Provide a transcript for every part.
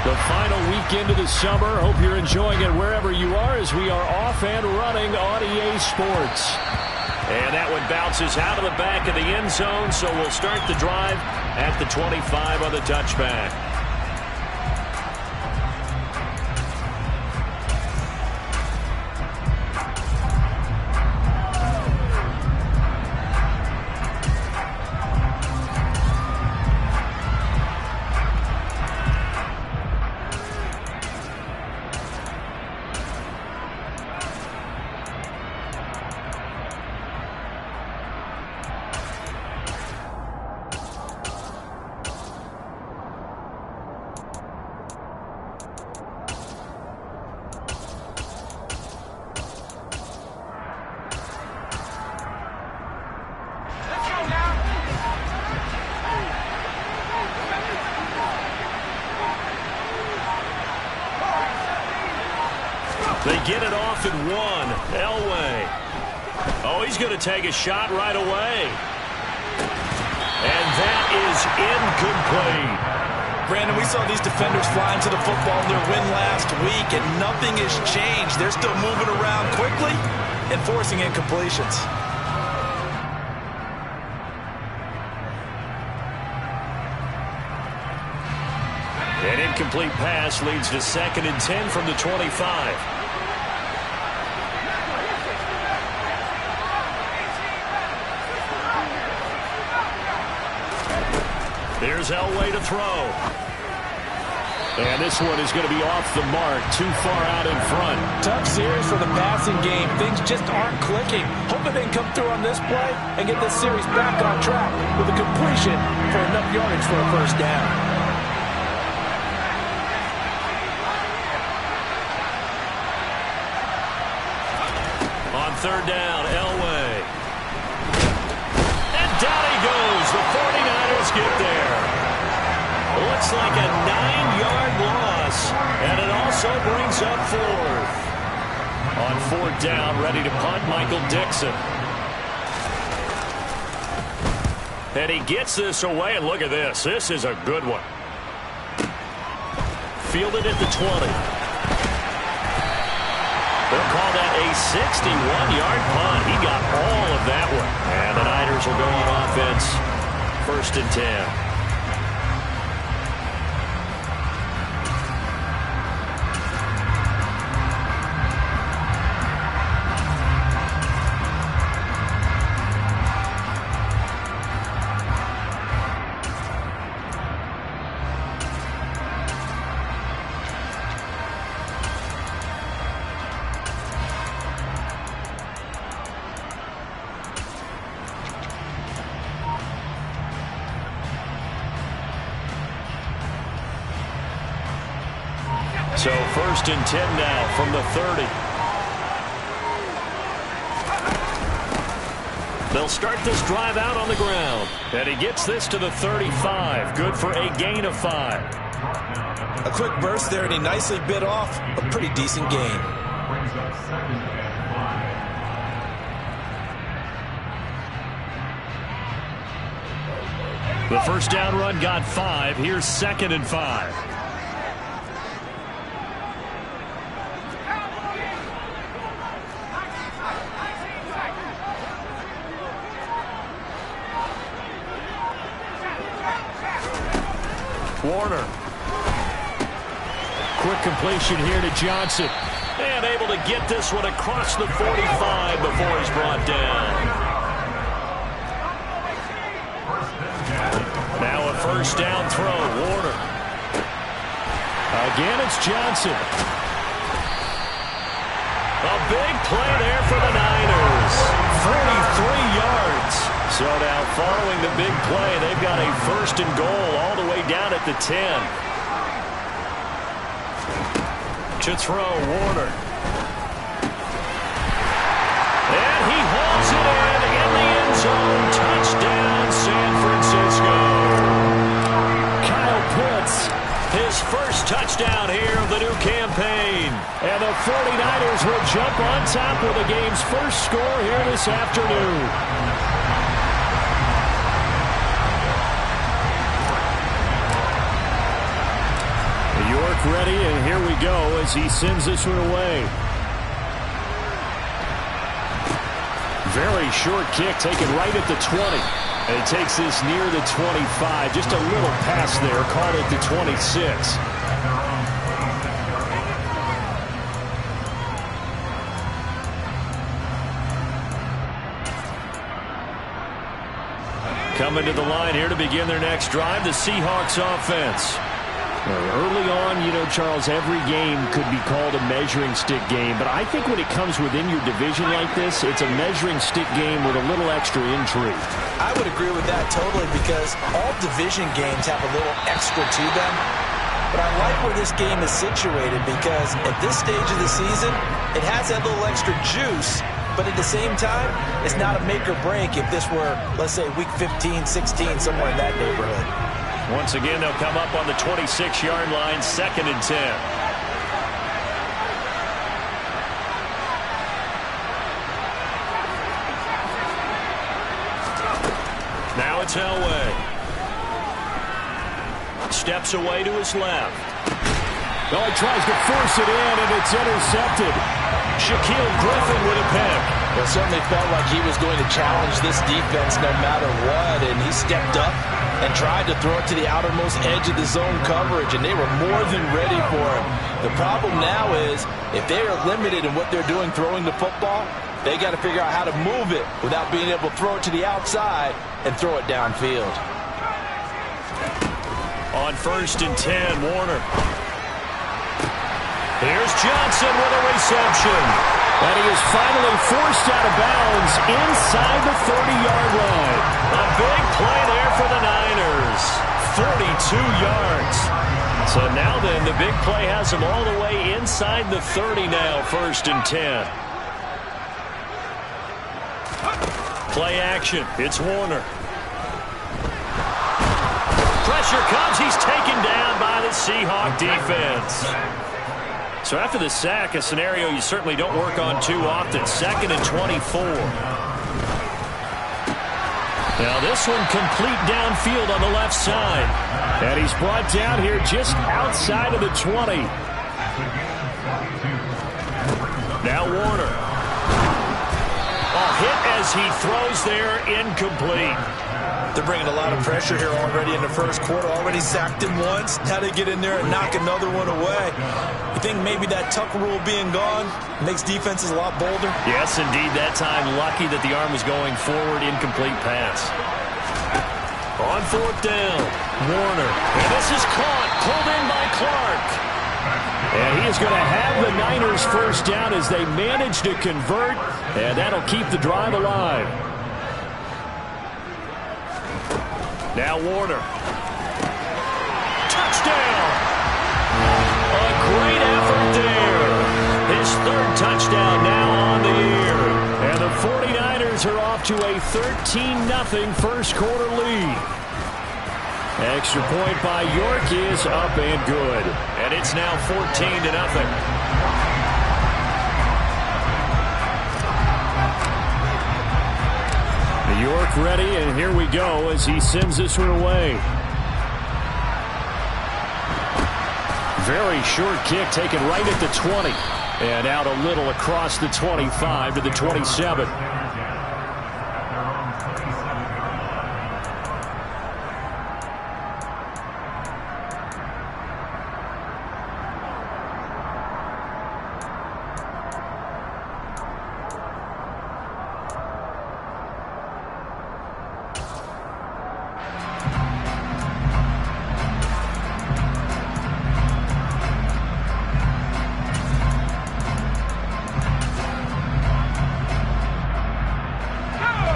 The final weekend of the summer. Hope you're enjoying it wherever you are as we are off and running on EA Sports. And that one bounces out of the back of the end zone, so we'll start the drive at the 25 on the touchback. They get it off at one. Elway. Oh, he's going to take a shot right away. And that is incomplete. Brandon, we saw these defenders fly into the football in their win last week, and nothing has changed. They're still moving around quickly and forcing incompletions. An incomplete pass leads to 2nd and 10 from the 25. Here's Elway to throw. And this one is going to be off the mark, too far out in front. Tough series for the passing game. Things just aren't clicking. Hoping they can come through on this play and get this series back on track with a completion for enough yardage for a first down. On 3rd down, Elway. And down he goes. The 49ers get there. Looks like a 9-yard loss. And it also brings up 4th. On 4th down, ready to punt, Michael Dixon. And he gets this away, and look at this. This is a good one. Fielded at the 20. They'll call that a 61-yard punt. He got all of that one. And the Niners will go on offense. 1st and 10. So 1st and 10 now from the 30. They'll start this drive out on the ground. And he gets this to the 35. Good for a gain of 5. A quick burst there, and he nicely bit off a pretty decent gain. The first down run got 5. Here's 2nd and 5. Warner. Quick completion here to Johnson. And able to get this one across the 45 before he's brought down. Now a first down throw. Warner. Again, it's Johnson. A big play there for the Niners. 43 yards. So now following the big play, they've got a 1st and goal all the way down at the 10. To throw, Warner. And he hauls it in the end zone. Touchdown, San Francisco. Kyle Pitts, his first touchdown here of the new campaign. And the 49ers will jump on top with the game's first score here this afternoon. as he sends this one away. Very short kick taken right at the 20. And it takes this near the 25. Just a little pass there. Called it the 26. Coming to the line here to begin their next drive, the Seahawks offense. Early on, you know, Charles, every game could be called a measuring stick game. But I think when it comes within your division like this, it's a measuring stick game with a little extra intrigue. I would agree with that totally, because all division games have a little extra to them. But I like where this game is situated, because at this stage of the season, it has that little extra juice. But at the same time, it's not a make or break if this were, let's say, week 15, 16, somewhere in that neighborhood. Once again, they'll come up on the 26-yard line, 2nd and 10. Now it's Elway. Steps away to his left. Oh, he tries to force it in, and it's intercepted. Shaquille Griffin with a pick. It certainly felt like he was going to challenge this defense no matter what, and he stepped up and tried to throw it to the outermost edge of the zone coverage, and they were more than ready for him. The problem now is, if they are limited in what they're doing throwing the football, they got to figure out how to move it without being able to throw it to the outside and throw it downfield. On 1st and 10, Warner. Here's Johnson with a reception. And he is finally forced out of bounds inside the 30-yard line. A big play there for the Niners. 42 yards. So now then, the big play has him all the way inside the 30 now, 1st and 10. Play action. It's Warner. Pressure comes. He's taken down by the Seahawk defense. So after the sack, a scenario you certainly don't work on too often. 2nd and 24. Now this one complete downfield on the left side. And he's brought down here just outside of the 20. Now Warner. Hit as he throws there, incomplete. They're bringing a lot of pressure here already in the first quarter. Already sacked him once. Now they get in there and knock another one away. You think maybe that tuck rule being gone makes defenses a lot bolder? Yes, indeed. That time, lucky that the arm was going forward. Incomplete pass. On 4th down, Warner. And this is caught. Pulled in by Clark. And he is going to have the Niners first down as they manage to convert. And that'll keep the drive alive. Now Warner. Touchdown! A great effort there. His 3rd touchdown now on the year. And the 49ers are off to a 13-0 first quarter lead. Extra point by York is up and good. And it's now 14-0. York ready, and here we go as he sends this one away. Very short kick taken right at the 20. And out a little across the 25 to the 27.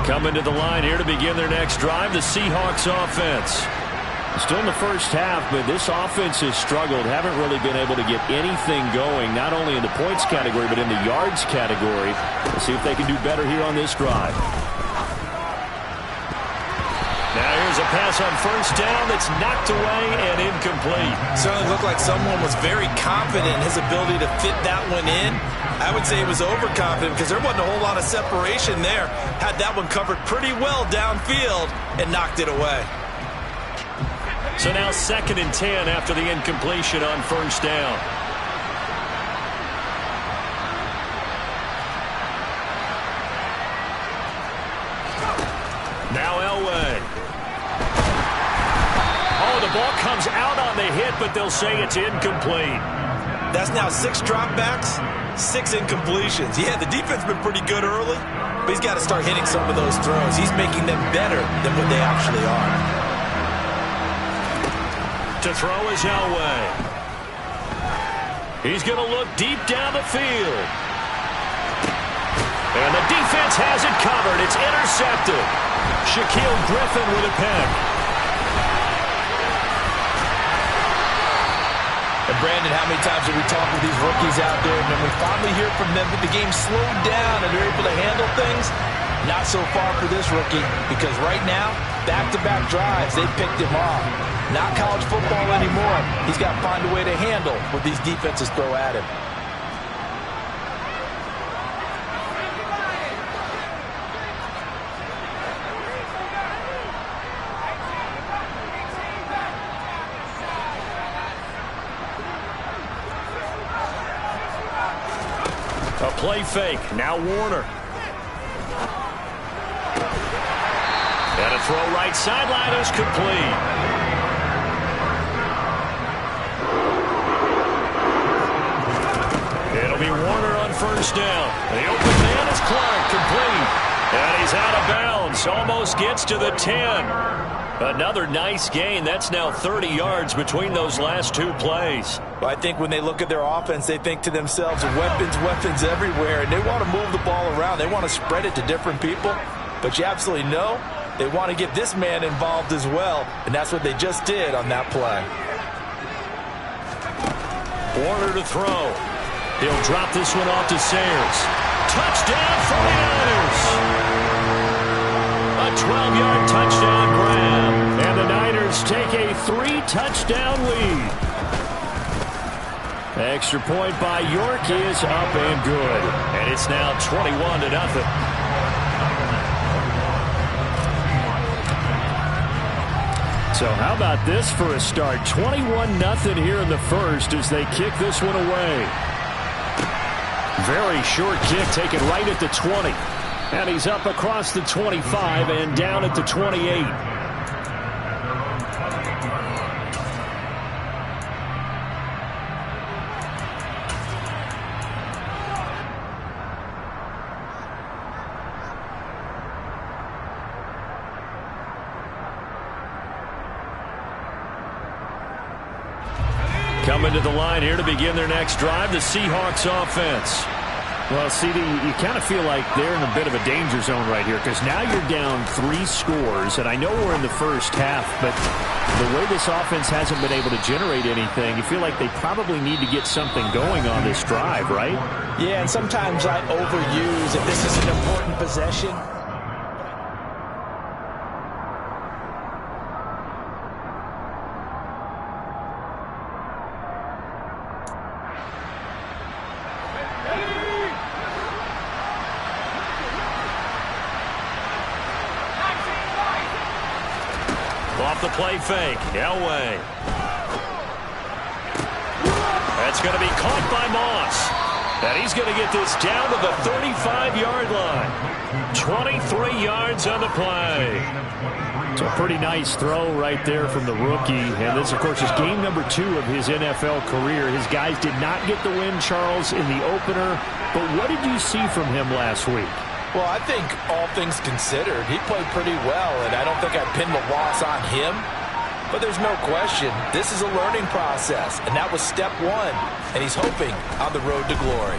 Coming to the line here to begin their next drive, the Seahawks offense. Still in the first half, but this offense has struggled. Haven't really been able to get anything going, not only in the points category, but in the yards category. We'll see if they can do better here on this drive. Now here's a pass on 1st down that's knocked away and incomplete. Certainly looked like someone was very confident in his ability to fit that one in. I would say he was overconfident because there wasn't a whole lot of separation there. Had that one covered pretty well downfield and knocked it away. So now 2nd and 10 after the incompletion on 1st down. ball comes out on the hit, but they'll say it's incomplete. That's now 6 dropbacks, 6 incompletions. Yeah, the defense has been pretty good early, but he's got to start hitting some of those throws. He's making them better than what they actually are. To throw is Elway. He's going to look deep down the field. And the defense has it covered. It's intercepted. Shaquill Griffin with a pick. And Brandon, how many times have we talked with these rookies out there, and then we finally hear from them that the game slowed down and they're able to handle things? Not so far for this rookie, because right now, back-to-back drives, they picked him off. Not college football anymore. He's got to find a way to handle what these defenses throw at him. A play fake. Now Warner. And a throw right sideline is complete. It'll be Warner on first down. The open man is Clark, complete. And he's out of bounds. Almost gets to the 10. Another nice gain. That's now 30 yards between those last 2 plays. Well, I think when they look at their offense, they think to themselves, weapons, weapons everywhere, and they want to move the ball around. They want to spread it to different people. But you absolutely know they want to get this man involved as well, and that's what they just did on that play. Warner to throw. He'll drop this one off to Sayers. Touchdown 49ers! A 12-yard touchdown grab. And the Niners take a 3-touchdown lead. Extra point by York is up and good. And it's now 21-0. So how about this for a start? 21-0 here in the first as they kick this one away. Very short kick taken right at the 20. And he's up across the 25 and down at the 28. Coming to the line here to begin their next drive, the Seahawks offense. Well, CD, you kind of feel like they're in a bit of a danger zone right here because now you're down 3 scores, and I know we're in the first half, but the way this offense hasn't been able to generate anything, you feel like they probably need to get something going on this drive, right? Yeah, and sometimes I overuse if this is an important possession. Off the play fake, Elway. That's going to be caught by Moss. And he's going to get this down to the 35-yard line. 23 yards on the play. So a pretty nice throw right there from the rookie. And this, of course, is game number 2 of his NFL career. His guys did not get the win, Charles, in the opener. But what did you see from him last week? Well, I think all things considered, he played pretty well, and I don't think I'd pin the loss on him. But there's no question, this is a learning process, and that was step 1, and he's hoping on the road to glory.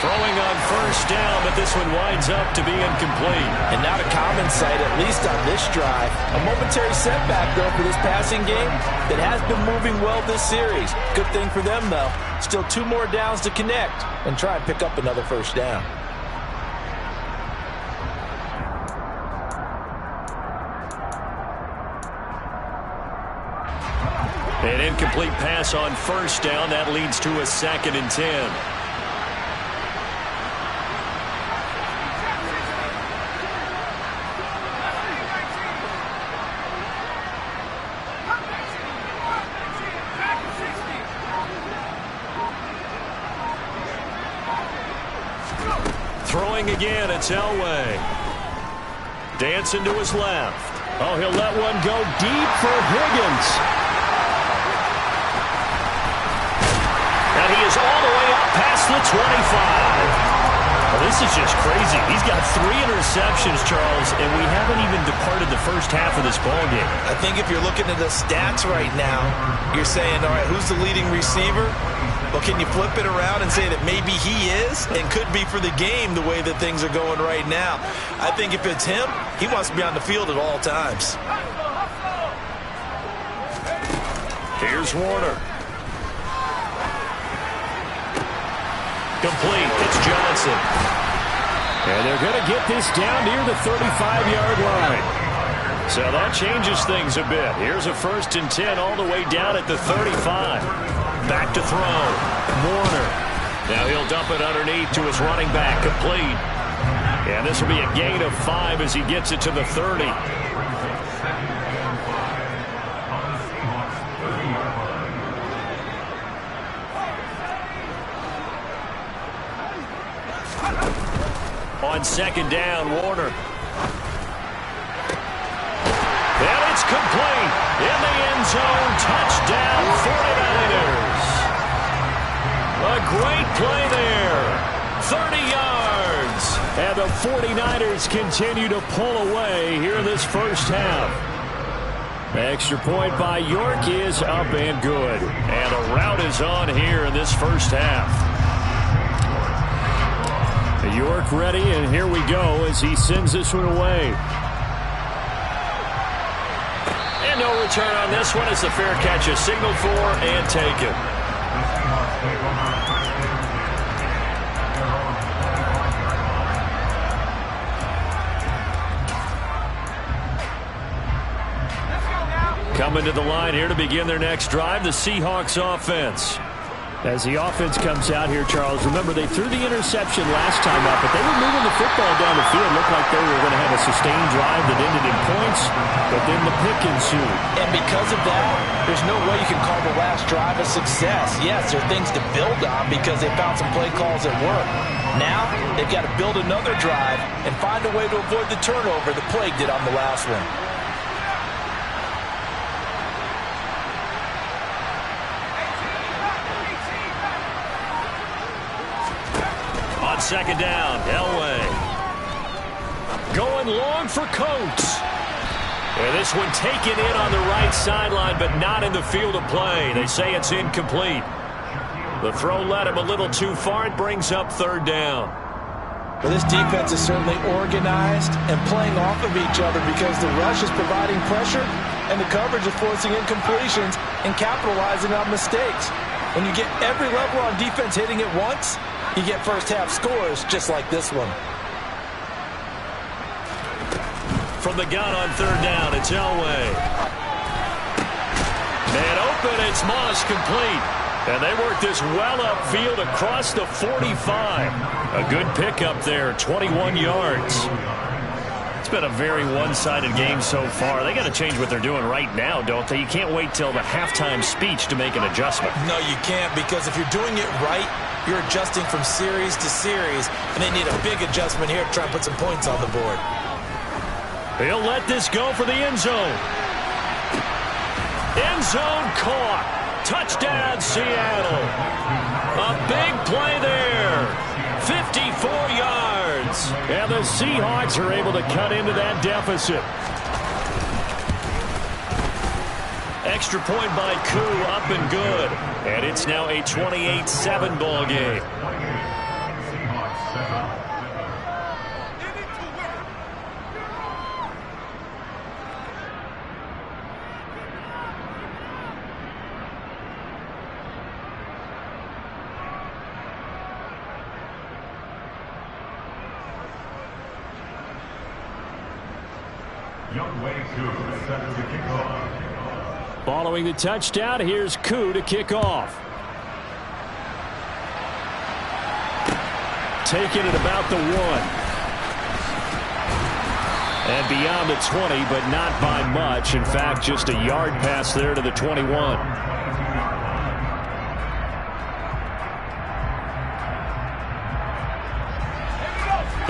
Throwing on first down, but this one winds up to be incomplete. And not a common sight, at least on this drive. A momentary setback, though, for this passing game that has been moving well this series. Good thing for them, though. Still 2 more downs to connect and try and pick up another first down. An incomplete pass on first down. That leads to a 2nd and 10. Throwing again, it's Elway. Dancing to his left. Oh, he'll let one go deep for Higgins. And he is all the way up past the 25. Well, this is just crazy. He's got 3 interceptions, Charles, and we haven't even departed the first half of this ballgame. I think if you're looking at the stats right now, you're saying, all right, who's the leading receiver? Well, can you flip it around and say that maybe he is and could be for the game the way that things are going right now? I think if it's him, he wants to be on the field at all times. Here's Warner. Complete. It's Johnson. And they're going to get this down near the 35-yard line. So that changes things a bit. Here's a 1st and 10 all the way down at the 35. Back to throw. Warner. Now he'll dump it underneath to his running back. Complete. And this will be a gain of 5 as he gets it to the 30. On 2nd down, Warner. And it's complete. In the end zone, touchdown 49ers. A great play there. 30 yards. And the 49ers continue to pull away here in this first half. Extra point by York is up and good. And a rout is on here in this first half. York ready, and here we go as he sends this one away. And no return on this one as the fair catch is signaled for and taken. Coming to the line here to begin their next drive, the Seahawks offense. As the offense comes out here, Charles, remember they threw the interception last time up, but they were moving the football down the field. Looked like they were going to have a sustained drive that ended in points, but then the pick ensued. And because of that, there's no way you can call the last drive a success. Yes, there are things to build on because they found some play calls that work. Now, they've got to build another drive and find a way to avoid the turnover the Plague did on the last one. On 2nd down, Elway. Going long for Coates. And this one taken in on the right sideline, but not in the field of play. They say it's incomplete. The throw led him a little too far. It brings up 3rd down. Well, this defense is certainly organized and playing off of each other because the rush is providing pressure and the coverage is forcing incompletions and capitalizing on mistakes. When you get every level on defense hitting it once, you get first half scores just like this one. From the gun on 3rd down, it's Elway. And open, it's Moss, complete. And they work this well upfield across the 45. A good pickup there, 21 yards. It's been a very one-sided game so far. They got to change what they're doing right now, don't they? You can't wait till the halftime speech to make an adjustment. No, you can't, because if you're doing it right, you're adjusting from series to series, and they need a big adjustment here to try and put some points on the board. He'll let this go for the end zone. End zone caught. Touchdown, Seattle. A big play there. 54 yards. And the Seahawks are able to cut into that deficit. Extra point by Koo, up and good. And it's now a 28-7 ball game. Following the touchdown, here's Koo to kick off. Taken at about the 1. And beyond the 20, but not by much. In fact, just a yard pass there to the 21.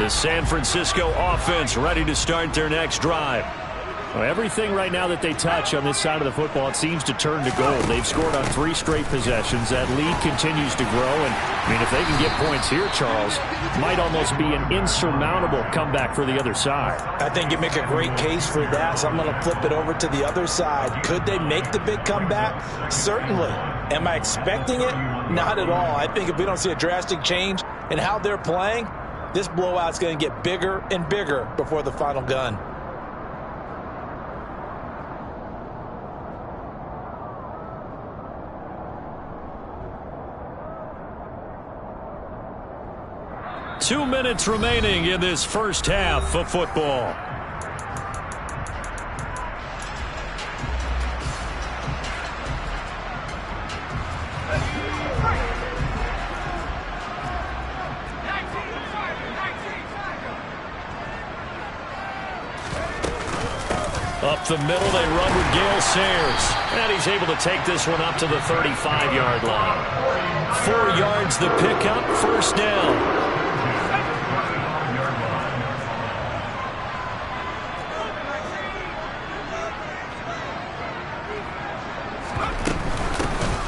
The San Francisco offense ready to start their next drive. Well, everything right now that they touch on this side of the football, it seems to turn to gold. They've scored on 3 straight possessions. That lead continues to grow. And, I mean, if they can get points here, Charles, might almost be an insurmountable comeback for the other side. I think you make a great case for that, so I'm going to flip it over to the other side. Could they make the big comeback? Certainly. Am I expecting it? Not at all. I think if we don't see a drastic change in how they're playing, this blowout's going to get bigger and bigger before the final gun. Two minutes remaining in this first half of football. Up the middle, they run with Gale Sayers. And he's able to take this one up to the 35-yard line. 4 yards the pickup, first down.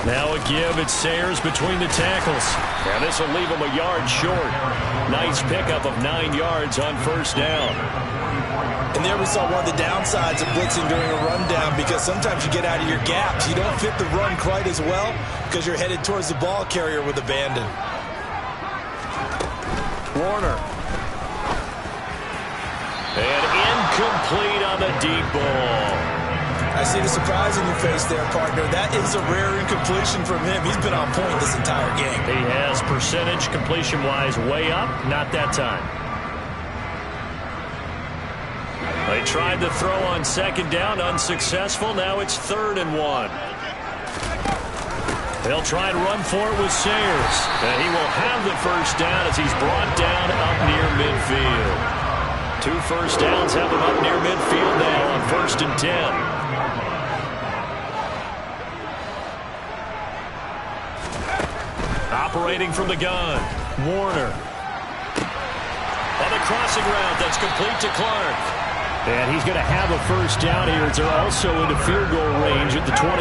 Now a give, it's Sayers between the tackles. And this will leave him a yard short. Nice pickup of 9 yards on first down. And there we saw one of the downsides of blitzing during a rundown, because sometimes you get out of your gaps. You don't fit the run quite as well because you're headed towards the ball carrier with abandon. Warner. And incomplete on the deep ball. I see the surprise in your face there, partner. That is a rare incompletion from him. He's been on point this entire game. He has percentage completion-wise way up. Not that time. They tried to throw on second down, unsuccessful. Now it's 3rd and 1. They'll try and run for it with Sayers. And he will have the first down as he's brought down up near midfield. 2 first downs have him up near midfield now on 1st and 10. Operating from the gun, Warner. On the crossing route, that's complete to Clark. And he's going to have a first down here. They're also into field goal range at the 28.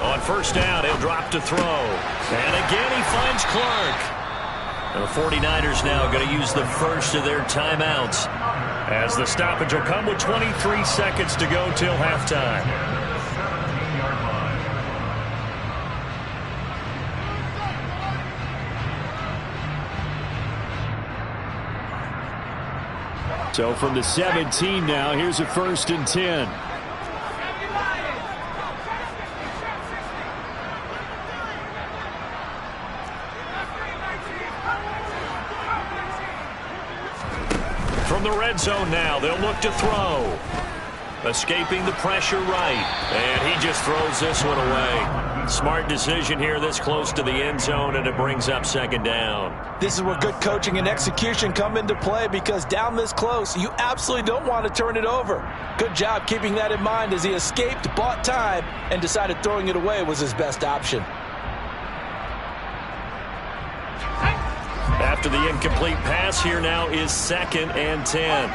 On first down, he'll drop to throw. And again, he finds Clark. And the 49ers now going to use the first of their timeouts, as the stoppage will come with 23 seconds to go till halftime. So from the 17 now, here's a 1st and 10. From the red zone now, they'll look to throw. Escaping the pressure right. And he just throws this one away. Smart decision here this close to the end zone, and it brings up second down. This is where good coaching and execution come into play, because down this close, you absolutely don't want to turn it over. Good job keeping that in mind as he escaped, bought time, and decided throwing it away was his best option. After the incomplete pass, here now is 2nd and 10.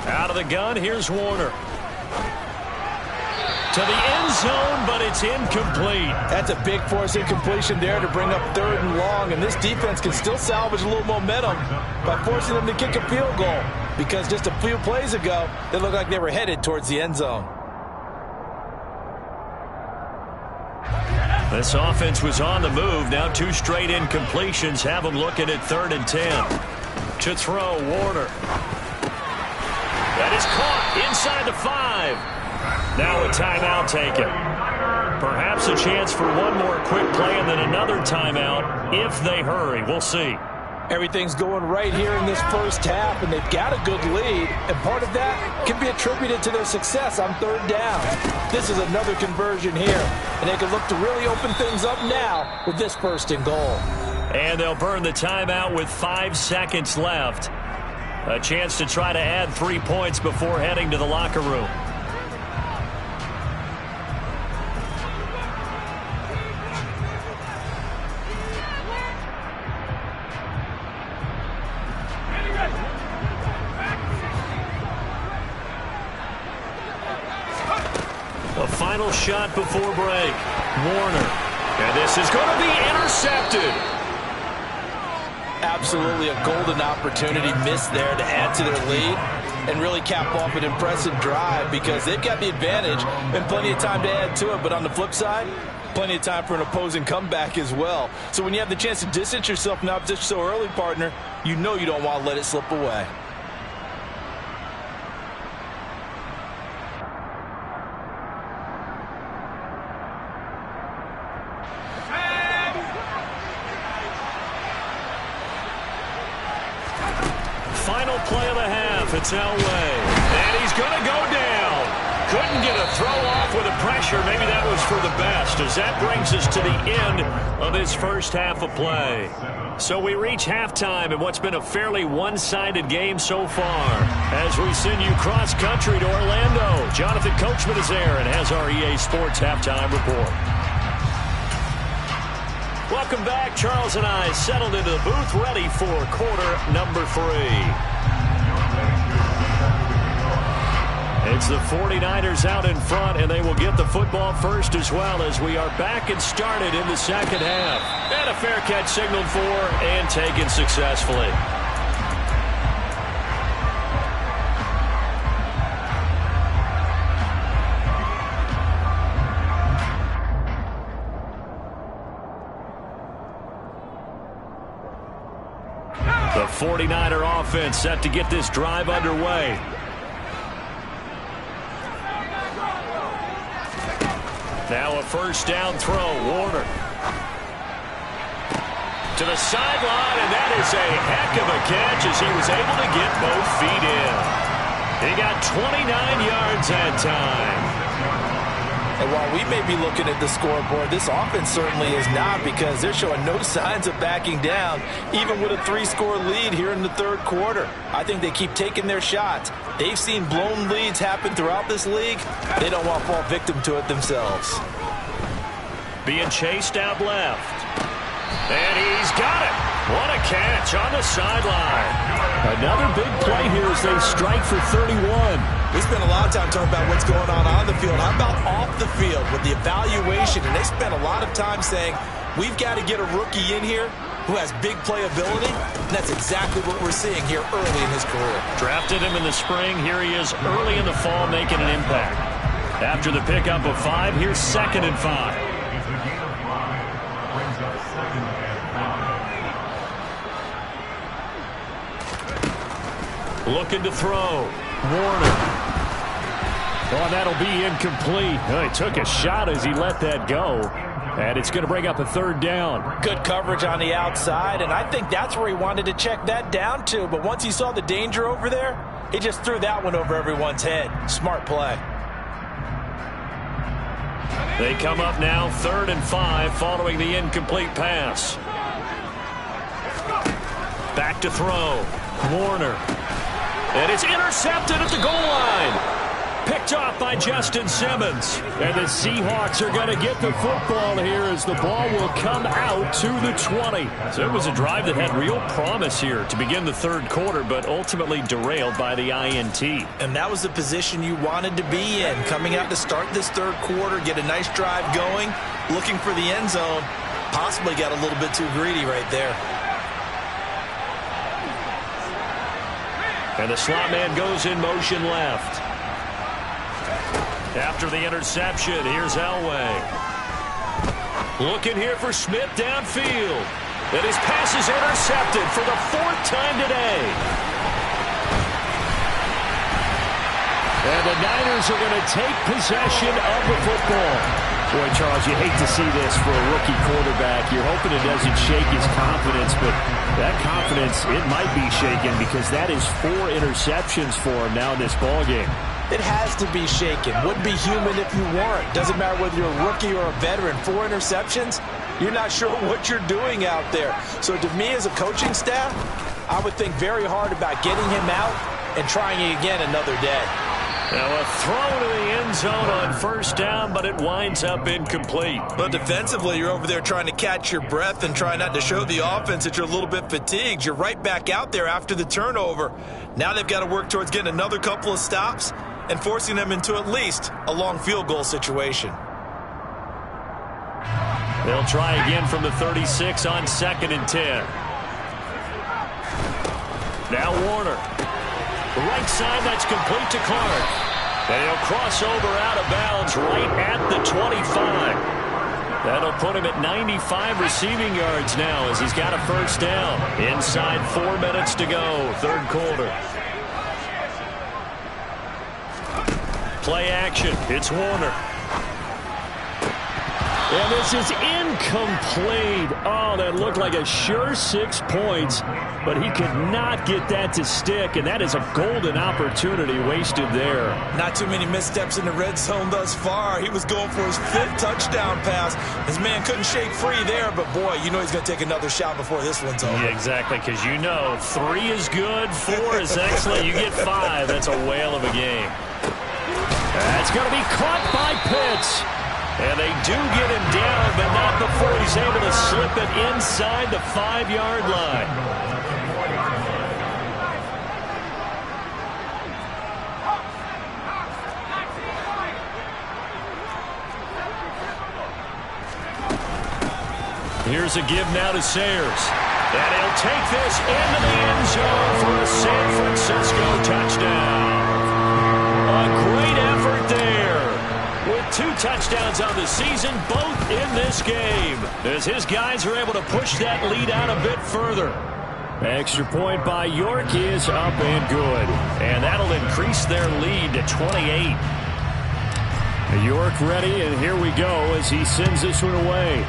Out of the gun, here's Warner. To the end zone, but it's incomplete. That's a big force incompletion there to bring up 3rd and long, and this defense can still salvage a little momentum by forcing them to kick a field goal, because just a few plays ago, they looked like they were headed towards the end zone. This offense was on the move. Now 2 straight incompletions have them looking at 3rd and 10. To throw, Warner. That is caught inside the 5. Now a timeout taken. Perhaps a chance for one more quick play and then another timeout if they hurry. We'll see. Everything's going right here in this first half, and they've got a good lead, and part of that can be attributed to their success on 3rd down. This is another conversion here, and they can look to really open things up now with this 1st and goal. And they'll burn the timeout with 5 seconds left. A chance to try to add 3 points before heading to the locker room. A final shot before break. Warner. And this is going to be intercepted. Absolutely a golden opportunity missed there to add to their lead and really cap off an impressive drive because they've got the advantage and plenty of time to add to it. But on the flip side, plenty of time for an opposing comeback as well. So when you have the chance to distance yourself from opposition so early, partner, you know you don't want to let it slip away. Final play of the half. It's Elway. And he's going to go down. Couldn't get a throw off with the pressure. Maybe that was for the best, as that brings us to the end of his first half of play. So we reach halftime in what's been a fairly one-sided game so far. As we send you cross-country to Orlando, Jonathan Coachman is there and has our EA Sports halftime report. Welcome back. Charles and I settled into the booth, ready for quarter number 3. It's the 49ers out in front, and they will get the football first as well as we are back and started in the second half. And a fair catch signaled for and taken successfully. The 49er offense set to get this drive underway. Now a first down throw. Warner to the sideline, and that is a heck of a catch as he was able to get both feet in. He got 29 yards that time. And while we may be looking at the scoreboard, this offense certainly is not, because they're showing no signs of backing down, even with a 3-score lead here in the third quarter. I think they keep taking their shots. They've seen blown leads happen throughout this league. They don't want to fall victim to it themselves. Being chased out left. And he's got it. What a catch on the sideline. Another big play here as they strike for 31. We spent a lot of time talking about what's going on the field. How about off the field with the evaluation? And they spent a lot of time saying, we've got to get a rookie in here who has big playability. And that's exactly what we're seeing here early in his career. Drafted him in the spring. Here he is early in the fall making an impact. After the pickup of 5, here's 2nd and 5. Looking to throw. Warner. Oh, that'll be incomplete. Oh, he took a shot as he let that go. And it's going to bring up a 3rd down. Good coverage on the outside, and I think that's where he wanted to check that down to. But once he saw the danger over there, he just threw that one over everyone's head. Smart play. They come up now 3rd and 5 following the incomplete pass. Back to throw. Warner. And it's intercepted at the goal line. Picked off by Justin Simmons. And the Seahawks are going to get the football here as the ball will come out to the 20. So it was a drive that had real promise here to begin the third quarter, but ultimately derailed by the INT. And that was the position you wanted to be in. Coming out to start this third quarter, get a nice drive going, looking for the end zone. Possibly got a little bit too greedy right there. And the slot man goes in motion left. After the interception, here's Elway. Looking here for Smith downfield. And his pass is intercepted for the 4th time today. And the Niners are going to take possession of the football. Boy, Charles, you hate to see this for a rookie quarterback. You're hoping it doesn't shake his confidence, but that confidence, it might be shaken because that is 4 interceptions for him now in this ballgame. It has to be shaken. Wouldn't be human if you weren't. Doesn't matter whether you're a rookie or a veteran. 4 interceptions, you're not sure what you're doing out there. So to me as a coaching staff, I would think very hard about getting him out and trying it again another day. Now a throw to the end zone on first down, but it winds up incomplete. But defensively, you're over there trying to catch your breath and try not to show the offense that you're a little bit fatigued. You're right back out there after the turnover. Now they've got to work towards getting another couple of stops and forcing them into at least a long field goal situation. They'll try again from the 36 on 2nd and 10. Now Warner. The right side, that's complete to Clark. And he'll cross over out of bounds right at the 25. That'll put him at 95 receiving yards now as he's got a first down. Inside 4 minutes to go, third quarter. Play action. It's Warner. And this is incomplete. Oh, that looked like a sure 6 points, but he could not get that to stick, and that is a golden opportunity wasted there. Not too many missteps in the red zone thus far. He was going for his 5th touchdown pass. His man couldn't shake free there, but boy, you know he's going to take another shot before this one's over. Yeah, exactly, because you know 3 is good, 4 is excellent. You get 5. That's a whale of a game. That's going to be caught by Pitts. And they do get him down, but not before he's able to slip it inside the 5-yard line. Here's a give now to Sayers. And he'll take this into the end zone for a San Francisco touchdown. A great effort there. With 2 touchdowns on the season, both in this game, as his guys are able to push that lead out a bit further. Extra point by York is up and good, and that'll increase their lead to 28. York ready, and here we go as he sends this one away.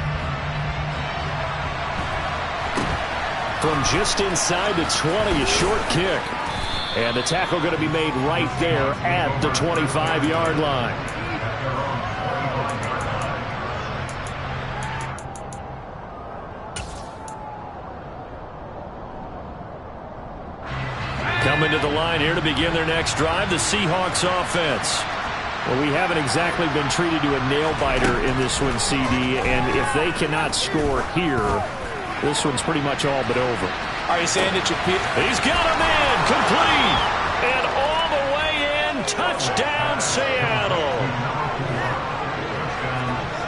From just inside the 20, a short kick. And the tackle going to be made right there at the 25-yard line. Coming to the line here to begin their next drive, the Seahawks offense. Well, we haven't exactly been treated to a nail-biter in this one, CD, and if they cannot score here, this one's pretty much all but over. Are you saying that he's got him in, complete, and all the way in, touchdown Seattle.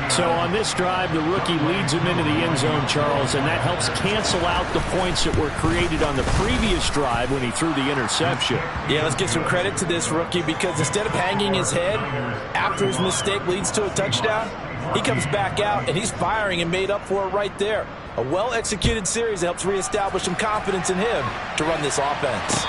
So on this drive, the rookie leads him into the end zone, Charles, and that helps cancel out the points that were created on the previous drive when he threw the interception. Yeah, let's give some credit to this rookie because instead of hanging his head after his mistake leads to a touchdown, he comes back out and he's firing and made up for it right there. A well-executed series that helps reestablish some confidence in him to run this offense.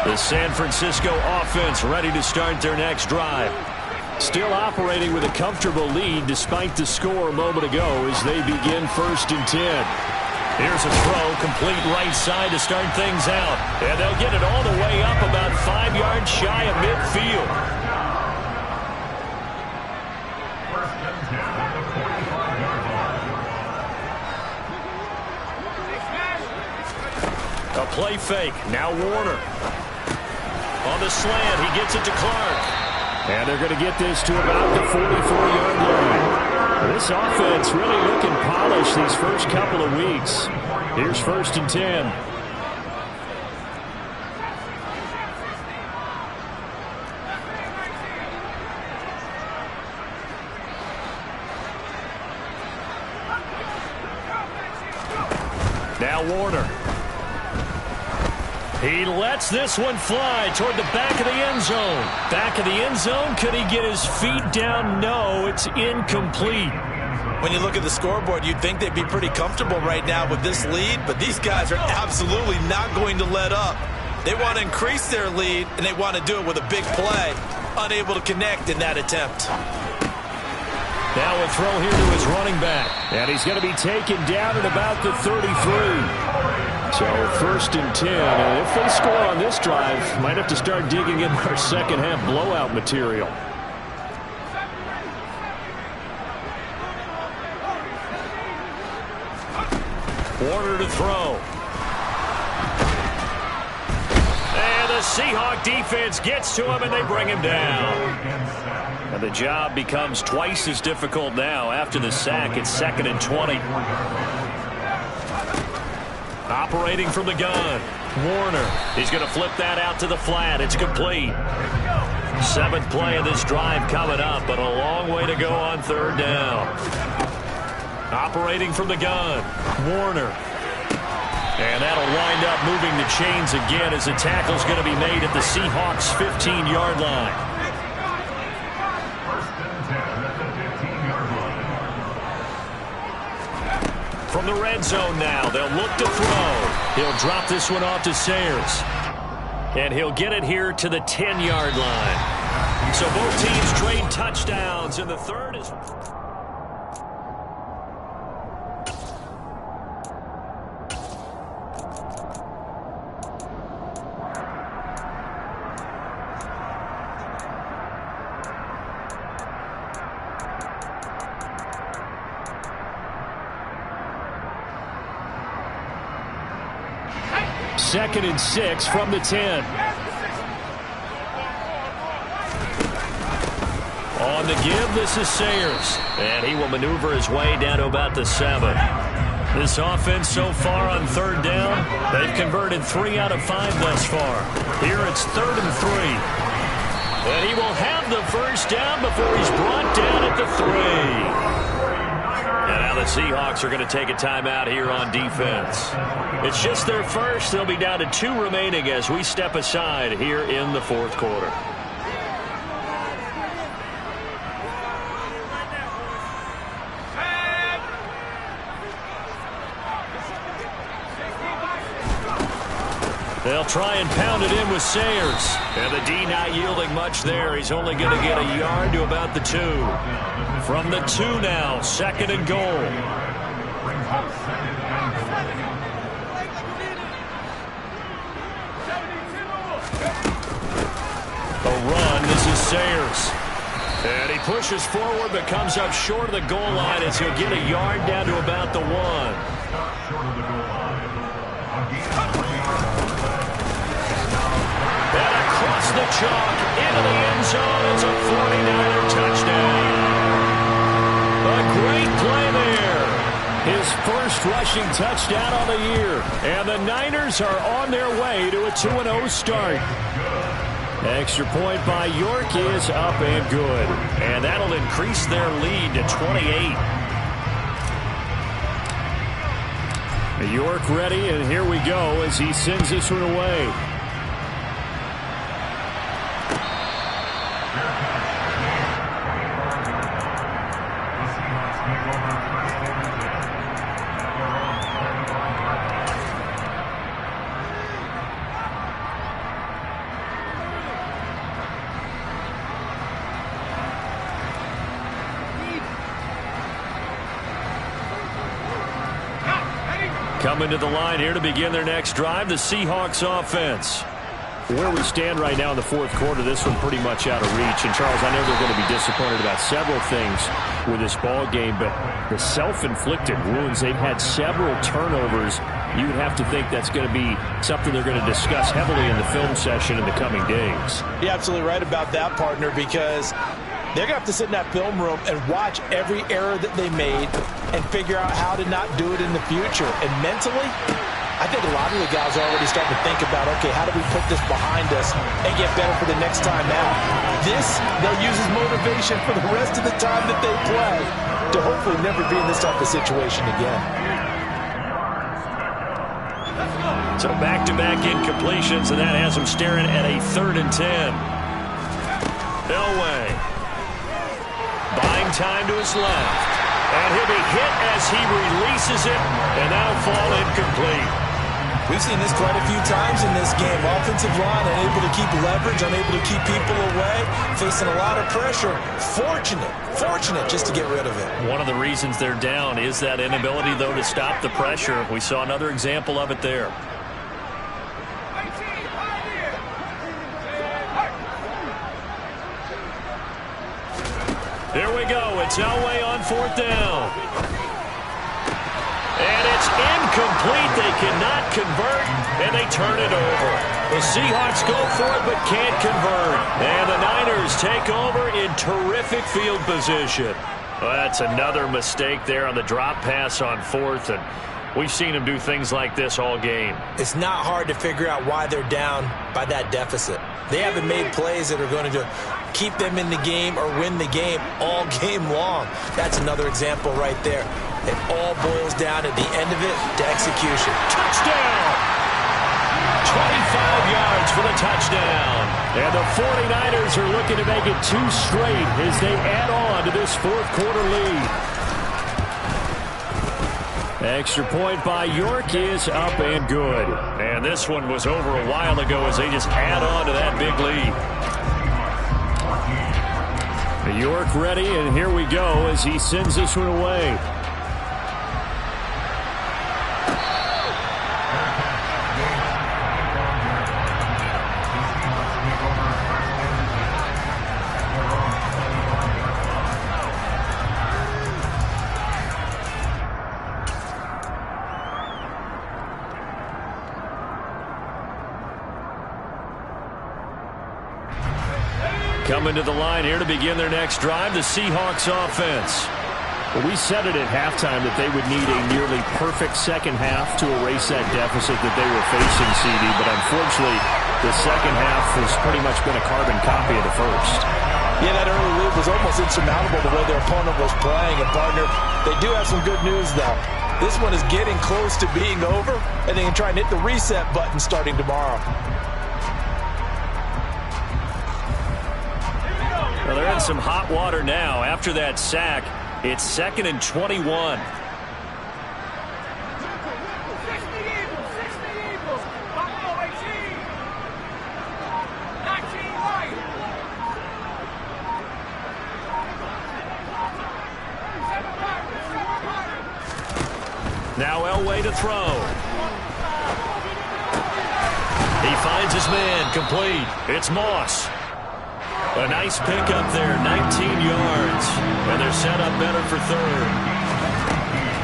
The San Francisco offense ready to start their next drive. Still operating with a comfortable lead despite the score a moment ago as they begin 1st and 10. Here's a throw, complete right side to start things out. And they'll get it all the way up about 5 yards shy of midfield. A play fake. Now Warner. On the slant, he gets it to Clark. And they're going to get this to about the 44-yard line. This offense really looking polished these first couple of weeks. Here's 1st and 10. Now Warner. He lets this one fly toward the back of the end zone. Back of the end zone, could he get his feet down? No, it's incomplete. When you look at the scoreboard, you'd think they'd be pretty comfortable right now with this lead, but these guys are absolutely not going to let up. They want to increase their lead, and they want to do it with a big play. Unable to connect in that attempt. Now a throw here to his running back. And he's going to be taken down at about the 33. So 1st and 10. And if they score on this drive, might have to start digging in our second half blowout material. Warner to throw. And the Seahawk defense gets to him and they bring him down. And the job becomes twice as difficult now after the sack. It's 2nd and 20. Operating from the gun. Warner. He's going to flip that out to the flat. It's complete. 7th play of this drive coming up, but a long way to go on 3rd down. Operating from the gun. Warner. And that'll wind up moving the chains again as the tackle's going to be made at the Seahawks' 15-yard line. From the red zone now, they'll look to throw. He'll drop this one off to Sayers. And he'll get it here to the 10-yard line. So both teams trade touchdowns, and the third is... Second and 6 from the 10. On the give, this is Sayers. And he will maneuver his way down to about the 7. This offense so far on 3rd down, they've converted 3 out of 5 thus far. Here it's 3rd and 3. And he will have the first down before he's brought down at the 3. And now the Seahawks are going to take a timeout here on defense. It's just their first. They'll be down to 2 remaining as we step aside here in the 4th quarter. They'll try and pound it in with Sayers. And the D not yielding much there. He's only going to get a yard to about the 2. From the 2 now, 2nd and goal. A run, this is Sayers. And he pushes forward but comes up short of the goal line as he'll get a yard down to about the 1. And across the chalk into the end zone. It's a 49er touchdown. A great play there. His first rushing touchdown on the year. And the Niners are on their way to a 2-0 start. Extra point by York is up and good. And that'll increase their lead to 28. York ready, and here we go as he sends this one away. Coming to the line here to begin their next drive, the Seahawks offense. Where we stand right now in the 4th quarter, this one pretty much out of reach. And, Charles, I know they're going to be disappointed about several things with this ball game, but the self-inflicted wounds, they've had several turnovers. You would have to think that's going to be something they're going to discuss heavily in the film session in the coming days. You're absolutely right about that, partner, because they're going to have to sit in that film room and watch every error that they made and figure out how to not do it in the future. And mentally, I think a lot of the guys are already starting to think about, okay, how do we put this behind us and get better for the next time out? This, they'll use as motivation for the rest of the time that they play to hopefully never be in this type of situation again. So back-to-back incompletions, and that has them staring at a 3rd and 10. Elway. Buying time to his left. And he'll be hit as he releases it, and that'll fall incomplete. We've seen this quite a few times in this game. Offensive line unable to keep leverage, unable to keep people away. facing a lot of pressure. Fortunate just to get rid of it. One of the reasons they're down is that inability, though, to stop the pressure. We saw another example of it there. Here we go. It's Elway on 4th down. And it's incomplete. They cannot convert, and they turn it over. The Seahawks go for it but can't convert. And the Niners take over in terrific field position. Well, that's another mistake there on the drop pass on 4th, and we've seen them do things like this all game. It's not hard to figure out why they're down by that deficit. They haven't made plays that are going to keep them in the game or win the game all game long. That's another example right there. It all boils down at the end of it to execution. Touchdown! 25 yards for the touchdown. And the 49ers are looking to make it 2 straight as they add on to this 4th quarter lead. Extra point by York is up and good. And this one was over a while ago as they just add on to that big lead. York ready, and here we go as he sends this one away. Coming to the line here to begin their next drive, the Seahawks offense. Well, we said it at halftime that they would need a nearly perfect second half to erase that deficit that they were facing, CD, but unfortunately, the second half has pretty much been a carbon copy of the first. Yeah, that early lead was almost insurmountable the way their opponent was playing. And, partner, they do have some good news, though. This one is getting close to being over, and they can try and hit the reset button starting tomorrow. Well, they're in some hot water now. After that sack, it's 2nd and 21. Now Elway to throw. He finds his man, complete. It's Moss. A nice pickup there, 19 yards. And they're set up better for 3rd.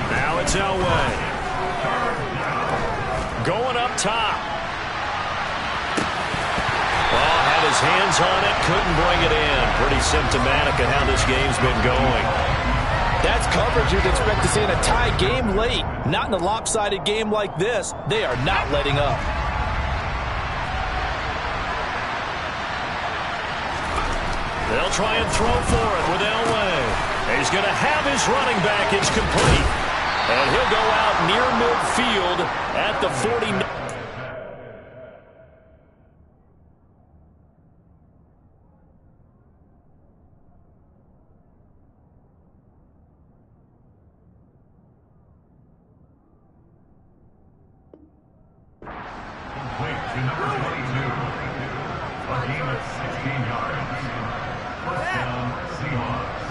Now it's Elway. Going up top. Well, had his hands on it, couldn't bring it in. Pretty symptomatic of how this game's been going. That's coverage you'd expect to see in a tie game late. Not in a lopsided game like this. They are not letting up. They'll try and throw for it with Elway. He's going to have his running back. It's complete. And he'll go out near midfield at the 49. To number 22. A gain of 16 yards. First down, Seahawks.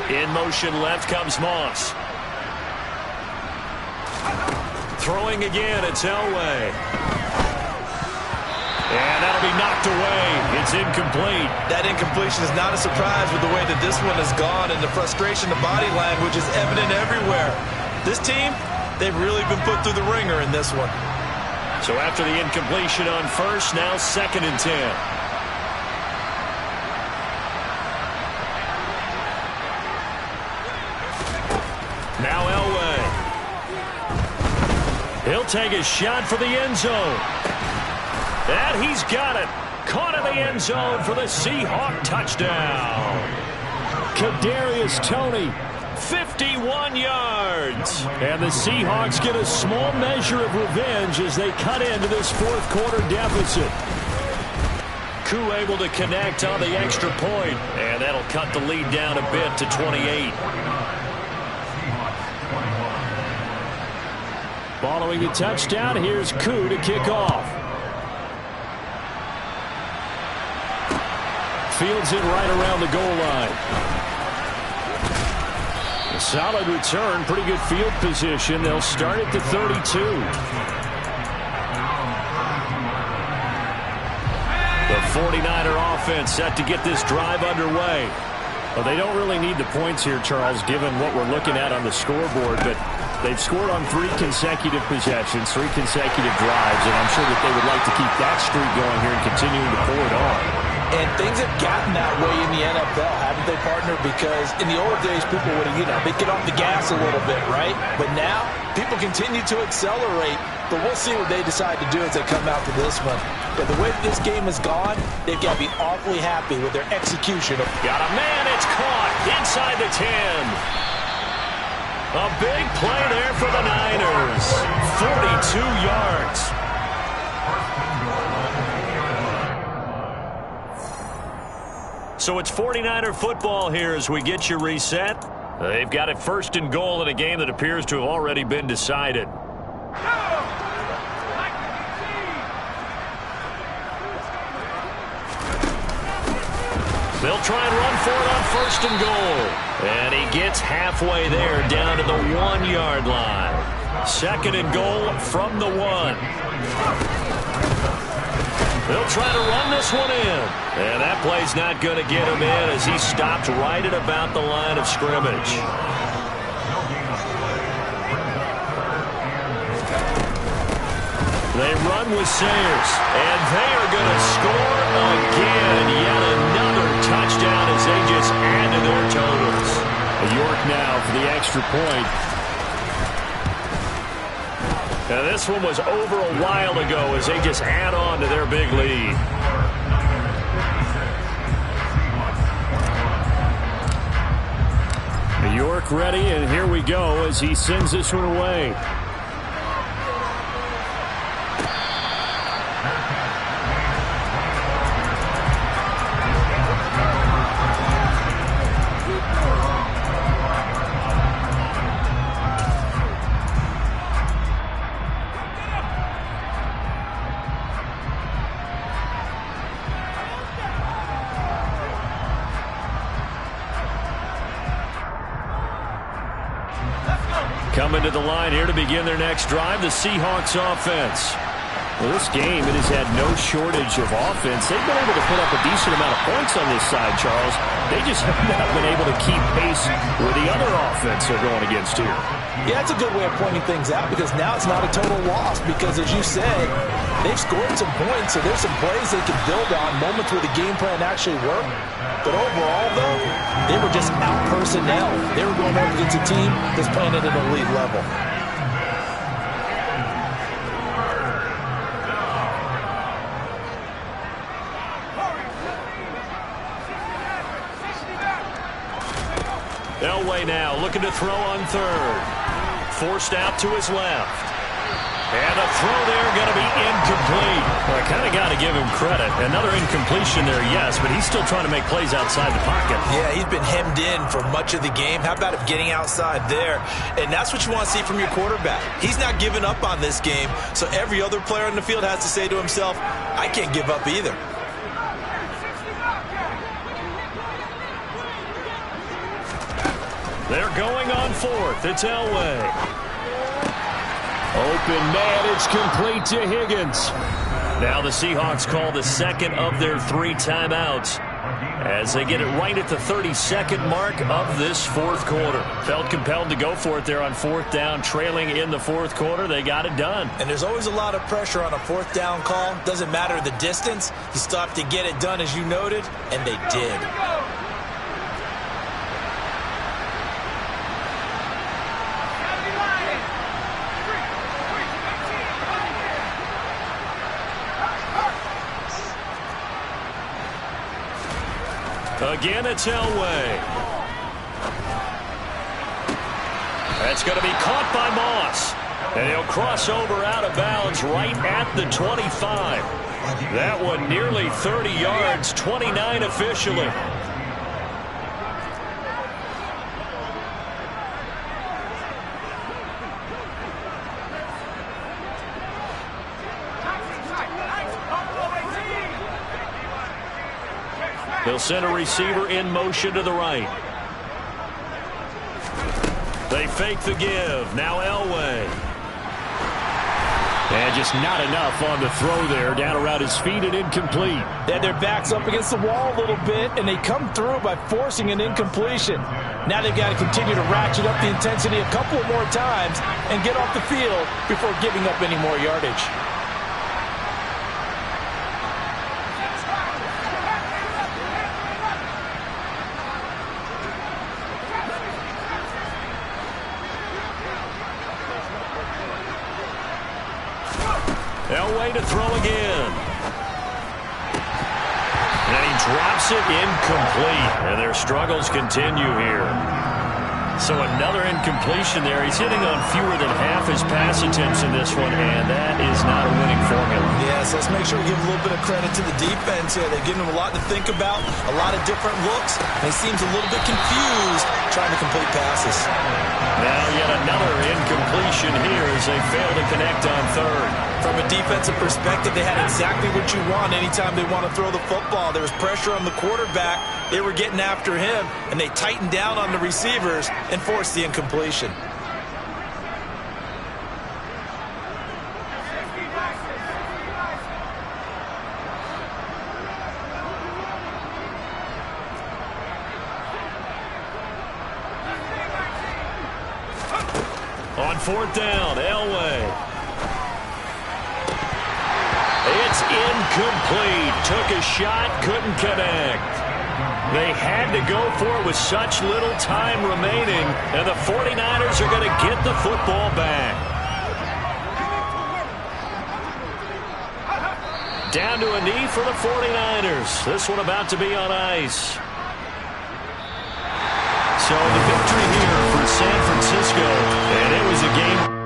In motion left comes Moss. Throwing again, it's Elway. And that'll be knocked away. It's incomplete. That incompletion is not a surprise with the way that this one has gone, and the frustration, the body language is evident everywhere. This team, they've really been put through the ringer in this one. So after the incompletion on 1st, now 2nd and 10. Now Elway. He'll take a shot for the end zone. And he's got it. Caught in the end zone for the Seahawk touchdown. Kadarius Toney, 51 yards. And the Seahawks get a small measure of revenge as they cut into this 4th quarter deficit. Koo able to connect on the extra point, and that'll cut the lead down a bit to 28. Following the touchdown, here's Koo to kick off. Fields it right around the goal line. A solid return, pretty good field position. They'll start at the 32. The 49er offense set to get this drive underway. Well, they don't really need the points here, Charles, given what we're looking at on the scoreboard, but they've scored on 3 consecutive possessions, 3 consecutive drives, and I'm sure that they would like to keep that streak going here and continuing to pull it on. And things have gotten that way in the NFL, haven't they, partner? Because in the old days, people would have, they'd get off the gas a little bit, right? But now, people continue to accelerate. But we'll see what they decide to do as they come out to this one. But the way this game has gone, they've got to be awfully happy with their execution. Got a man, it's caught inside the 10. A big play there for the Niners. 42 yards. So it's 49er football here as we get you reset. They've got it 1st and goal in a game that appears to have already been decided. They'll try and run for it on 1st and goal. And he gets halfway there down to the 1-yard line. 2nd and goal from the 1. They'll try to run this one in. And that play's not going to get him in as he stopped right at about the line of scrimmage. They run with Sayers. And they are going to score again. Yet another touchdown as they just add to their totals. York now for the extra point. Now this one was over a while ago as they just add on to their big lead. York ready, and here we go as he sends this one away. Coming to the line here to begin their next drive, the Seahawks offense. Well, this game, it has had no shortage of offense. They've been able to put up a decent amount of points on this side, Charles. They just have not been able to keep pace with the other offense they're going against here. Yeah, that's a good way of pointing things out because now it's not a total loss because, as you said, they've scored some points, so there's some plays they can build on, moments where the game plan actually worked. But overall, though, they were just out-personnel. They were going up against a team that's playing at an elite level. Elway now looking to throw on 3rd. Forced out to his left. And a throw there going to be incomplete. Well, I kind of got to give him credit. Another incompletion there, yes, but he's still trying to make plays outside the pocket. Yeah, he's been hemmed in for much of the game. How about him getting outside there? And that's what you want to see from your quarterback. He's not giving up on this game, so every other player on the field has to say to himself, I can't give up either. They're going on 4th. It's Elway. Open man, it's complete to Higgins. Now the Seahawks call the 2nd of their 3 timeouts as they get it right at the 32nd mark of this 4th quarter. Felt compelled to go for it there on 4th down, trailing in the 4th quarter. They got it done. And there's always a lot of pressure on a 4th down call. Doesn't matter the distance. You still have to get it done, as you noted, and they did. Again, it's Elway. That's going to be caught by Moss. And he'll cross over out of bounds right at the 25. That one nearly 30 yards, 29 officially. He'll send a receiver in motion to the right. They fake the give. Now Elway. And just not enough on the throw there. Down around his feet and incomplete. They had their backs up against the wall a little bit, and they come through by forcing an incompletion. Now they've got to continue to ratchet up the intensity a couple more times and get off the field before giving up any more yardage. Elway to throw again. And he drops it incomplete. And their struggles continue here. So another incompletion there. He's hitting on fewer than half his pass attempts in this one, and that is not a winning formula. Yes, let's make sure we give a little bit of credit to the defense here. They're giving him a lot to think about, a lot of different looks, and he seems a little bit confused trying to complete passes. Now yet another incompletion here as they fail to connect on third. From a defensive perspective, they had exactly what you want anytime they want to throw the football. There was pressure on the quarterback. They were getting after him, and they tightened down on the receivers and forced the incompletion. On fourth down, Elway. It's incomplete. Took a shot, couldn't connect. They had to go for it with such little time remaining, and the 49ers are going to get the football back. Down to a knee for the 49ers. This one about to be on ice. So the victory here for San Francisco, and it was a game.